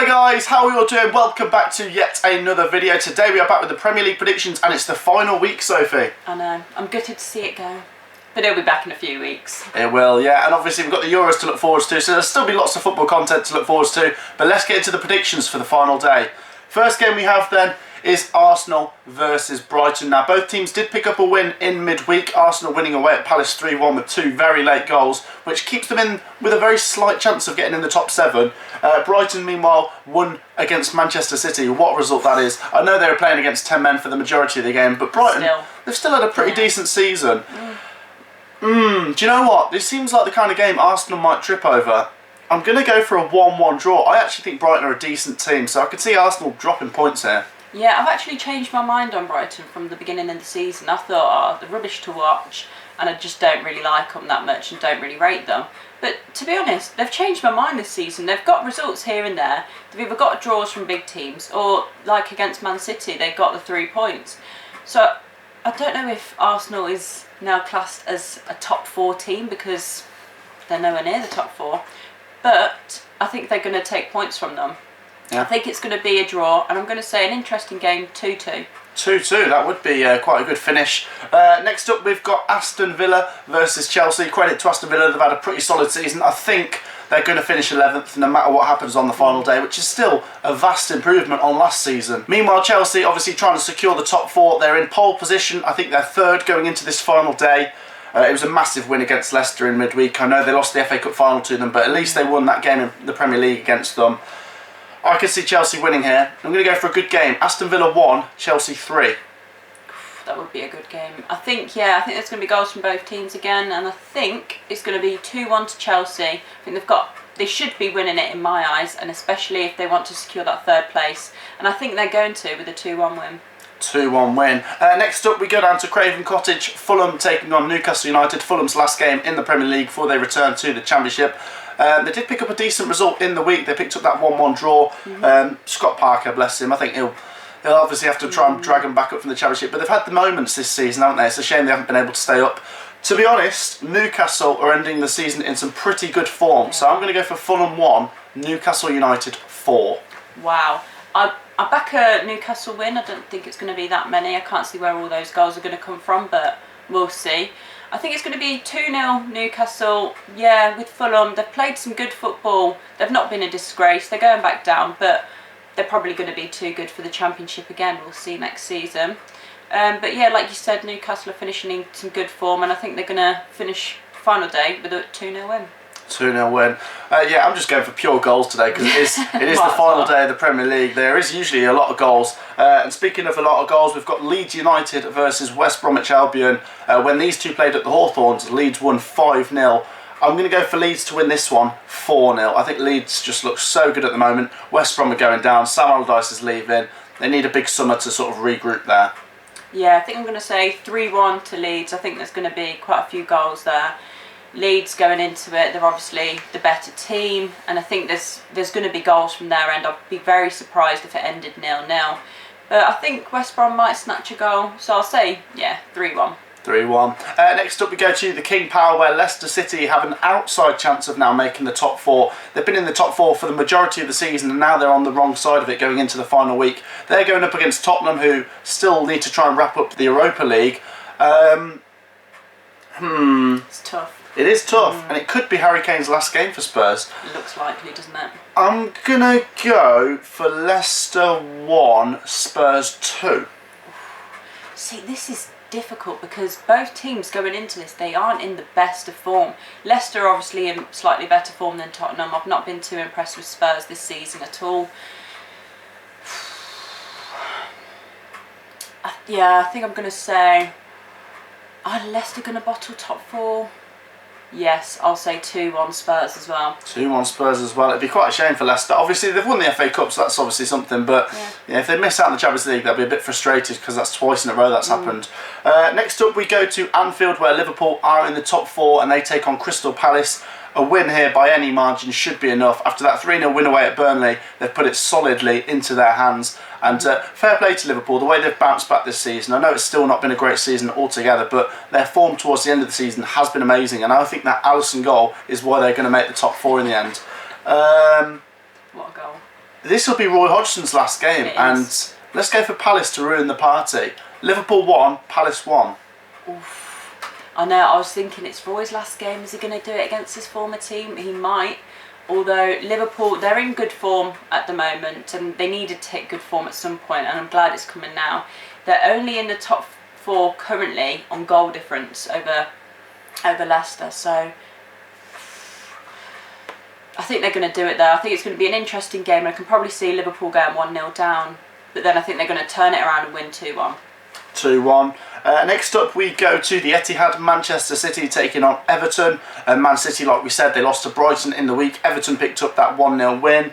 Hi guys, how are you all doing? Welcome back to yet another video. Today we are back with the Premier League predictions and it's the final week, Sophie. I know, I'm gutted to see it go. But it'll be back in a few weeks. It will, yeah, and obviously we've got the Euros to look forward to, so there'll still be lots of football content to look forward to. But let's get into the predictions for the final day. First game we have then is Arsenal versus Brighton. Now both teams did pick up a win in midweek. Arsenal winning away at Palace 3-1 with two very late goals, which keeps them in with a very slight chance of getting in the top 7. Brighton meanwhile won against Manchester City. What a result that is. I know they were playing against 10 men for the majority of the game, but Brighton, they've still had a pretty decent season. Do you know what? This seems like the kind of game Arsenal might trip over. I'm going to go for a 1-1 draw. I actually think Brighton are a decent team, so I could see Arsenal dropping points here. Yeah, I've actually changed my mind on Brighton from the beginning of the season. I thought, they're rubbish to watch, and I just don't really like them that much and don't really rate them. But to be honest, they've changed my mind this season. They've got results here and there. They've either got draws from big teams, or like against Man City, they got the 3 points. So I don't know if Arsenal is now classed as a top 4 team because they're nowhere near the top 4. But I think they're going to take points from them. Yeah. I think it's going to be a draw, and I'm going to say an interesting game, 2-2. 2-2, that would be quite a good finish. Next up we've got Aston Villa versus Chelsea. Credit to Aston Villa, they've had a pretty solid season. I think they're going to finish 11th no matter what happens on the final day, which is still a vast improvement on last season. Meanwhile, Chelsea obviously trying to secure the top 4. They're in pole position. I think they're 3rd going into this final day. It was a massive win against Leicester in midweek. I know they lost the FA Cup final to them, but at least they won that game in the Premier League against them. I can see Chelsea winning here. I'm going to go for a good game. Aston Villa 1, Chelsea 3. That would be a good game. I think there's going to be goals from both teams again, and I think it's going to be 2-1 to Chelsea. I think they should be winning it in my eyes, and especially if they want to secure that 3rd place. And I think they're going to with a 2-1 win. 2-1 win. Next up we go down to Craven Cottage. Fulham taking on Newcastle United. Fulham's last game in the Premier League before they return to the Championship. They did pick up a decent result in the week. They picked up that 1-1 draw. Scott Parker, bless him. I think he'll obviously have to try and drag them back up from the Championship. But they've had the moments this season, haven't they? It's a shame they haven't been able to stay up. To be honest, Newcastle are ending the season in some pretty good form. So I'm going to go for Fulham 1, Newcastle United 4. Wow. I back a Newcastle win. I don't think it's going to be that many. I can't see where all those goals are going to come from, but we'll see. I think it's going to be 2-0 Newcastle. Yeah, with Fulham, they've played some good football. They've not been a disgrace. They're going back down, but they're probably going to be too good for the Championship again. We'll see next season. But yeah, like you said, Newcastle are finishing in some good form, and I think they're going to finish final day with a 2-0 win. 2-0 win. Yeah, I'm just going for pure goals today because it is the final day of the Premier League. There is usually a lot of goals. And speaking of a lot of goals, we've got Leeds United versus West Bromwich Albion. When these two played at the Hawthorns, Leeds won 5-0. I'm going to go for Leeds to win this one 4-0. I think Leeds just look so good at the moment. West Brom are going down. Sam Allardyce is leaving. They need a big summer to sort of regroup there. Yeah, I think I'm going to say 3-1 to Leeds. I think there's going to be quite a few goals there. Leeds going into it, they're obviously the better team, and I think there's going to be goals from their end. I'd be very surprised if it ended 0-0. But I think West Brom might snatch a goal, so I'll say, yeah, 3-1. 3-1. Next up we go to the King Power, where Leicester City have an outside chance of now making the top 4. They've been in the top 4 for the majority of the season, and now they're on the wrong side of it going into the final week. They're going up against Tottenham, who still need to try and wrap up the Europa League. It's tough. It is tough, and it could be Harry Kane's last game for Spurs. It looks likely, doesn't it? I'm going to go for Leicester 1, Spurs 2. See, this is difficult because both teams going into this, they aren't in the best of form. Leicester are obviously in slightly better form than Tottenham. I've not been too impressed with Spurs this season at all. Yeah, I think I'm going to say, are Leicester going to bottle top 4? Yes, I'll say 2-1 Spurs as well. 2-1 Spurs as well. It'd be quite a shame for Leicester. Obviously, they've won the FA Cup, so that's obviously something. But yeah, if they miss out on the Champions League, they'll be a bit frustrated because that's twice in a row that's happened. Next up, we go to Anfield, where Liverpool are in the top 4 and they take on Crystal Palace. A win here by any margin should be enough. After that 3-0 win away at Burnley, they've put it solidly into their hands. And fair play to Liverpool, the way they've bounced back this season. I know it's still not been a great season altogether, but their form towards the end of the season has been amazing. And I think that Alisson goal is why they're going to make the top 4 in the end. What a goal. this will be Roy Hodgson's last game, and let's go for Palace to ruin the party. Liverpool 1, Palace 1. Oof. I know, I was thinking it's Roy's last game. Is he going to do it against his former team? He might. Although Liverpool, they're in good form at the moment, and they needed to hit good form at some point, and I'm glad it's coming now. They're only in the top 4 currently on goal difference over Leicester, so I think they're going to do it there. I think it's going to be an interesting game, and I can probably see Liverpool going 1-0 down, but then I think they're going to turn it around and win 2-1. 2-1. Next up we go to the Etihad. Manchester City taking on Everton. Man City, like we said, they lost to Brighton in the week. Everton picked up that 1-0 win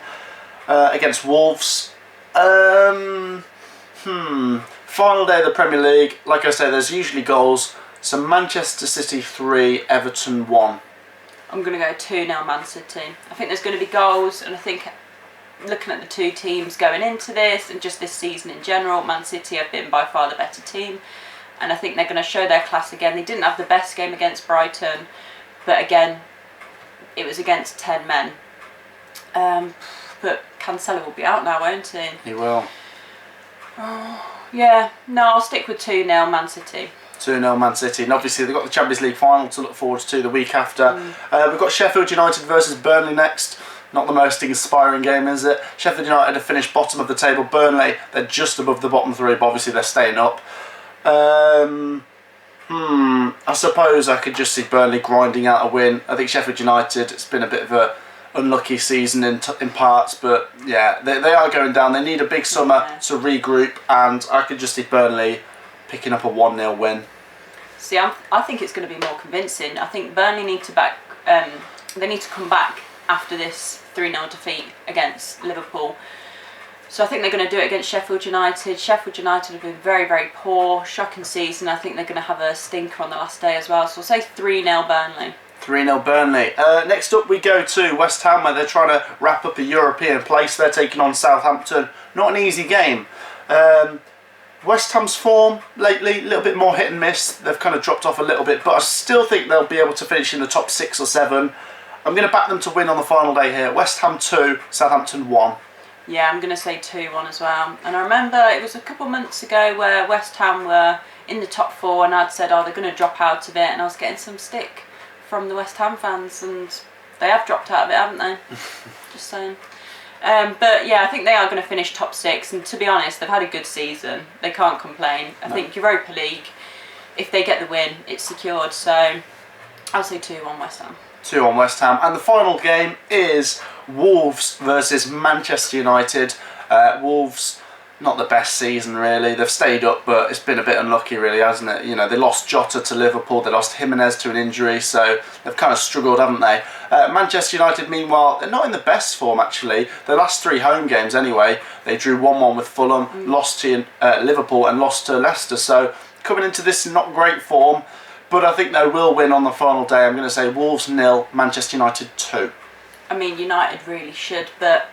against Wolves. Final day of the Premier League. Like I said, there's usually goals. So Manchester City 3, Everton 1. I'm going to go 2-0 Man City. I think there's going to be goals, and I think looking at the two teams going into this and just this season in general, Man City have been by far the better team, and I think they're going to show their class again. They didn't have the best game against Brighton, but again, it was against 10 men. But Cancelo will be out now, won't he? He will. Oh, yeah, no, I'll stick with 2-0 Man City. 2-0 Man City, and obviously they've got the Champions League final to look forward to the week after. We've got Sheffield United versus Burnley next. Not the most inspiring game, is it? Sheffield United have finished bottom of the table. Burnley, they're just above the bottom 3, but obviously they're staying up. I suppose I could just see Burnley grinding out a win. I think Sheffield United, it's been a bit of a unlucky season in parts, but yeah, they are going down. They need a big summer to regroup, and I could just see Burnley picking up a 1-0 win. See, I think it's going to be more convincing. I think Burnley need to they need to come back after this 3-0 defeat against Liverpool. So I think they're going to do it against Sheffield United. Sheffield United have been very, very poor, shocking season. I think they're going to have a stinker on the last day as well. So I'll say 3-0 Burnley. 3-0 Burnley. Next up we go to West Ham, where they're trying to wrap up a European place. They're taking on Southampton. Not an easy game. West Ham's form lately, a little bit more hit and miss. They've kind of dropped off a little bit, but I still think they'll be able to finish in the top 6 or 7. I'm going to back them to win on the final day here. West Ham 2, Southampton 1. Yeah, I'm going to say 2-1 as well. And I remember it was a couple of months ago where West Ham were in the top 4, and I'd said, oh, they're going to drop out of it, and I was getting some stick from the West Ham fans, and they have dropped out of it, haven't they? Just saying. But yeah, I think they are going to finish top 6, and to be honest, they've had a good season. They can't complain. I think Europa League, if they get the win, it's secured. So I'll say 2-1 West Ham. 2-1 West Ham. And the final game is Wolves versus Manchester United. Wolves, not the best season really. They've stayed up, but it's been a bit unlucky really, hasn't it? You know, they lost Jota to Liverpool, they lost Jimenez to an injury, so they've kind of struggled, haven't they? Manchester United, meanwhile, they're not in the best form actually. Their last 3 home games anyway, they drew 1-1 with Fulham, lost to Liverpool and lost to Leicester, so coming into this in not great form, but I think they will win on the final day. I'm going to say Wolves 0, Manchester United 2. I mean, United really should, but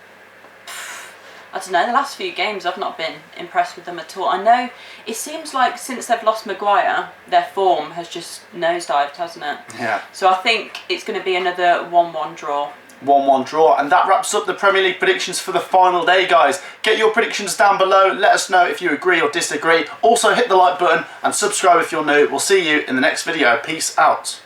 I don't know, the last few games I've not been impressed with them at all. I know it seems like since they've lost Maguire, their form has just nosedived, hasn't it? Yeah. So I think it's going to be another 1-1 draw. 1-1 draw, and that wraps up the Premier League predictions for the final day, guys. Get your predictions down below, let us know if you agree or disagree. Also hit the like button and subscribe if you're new. We'll see you in the next video. Peace out.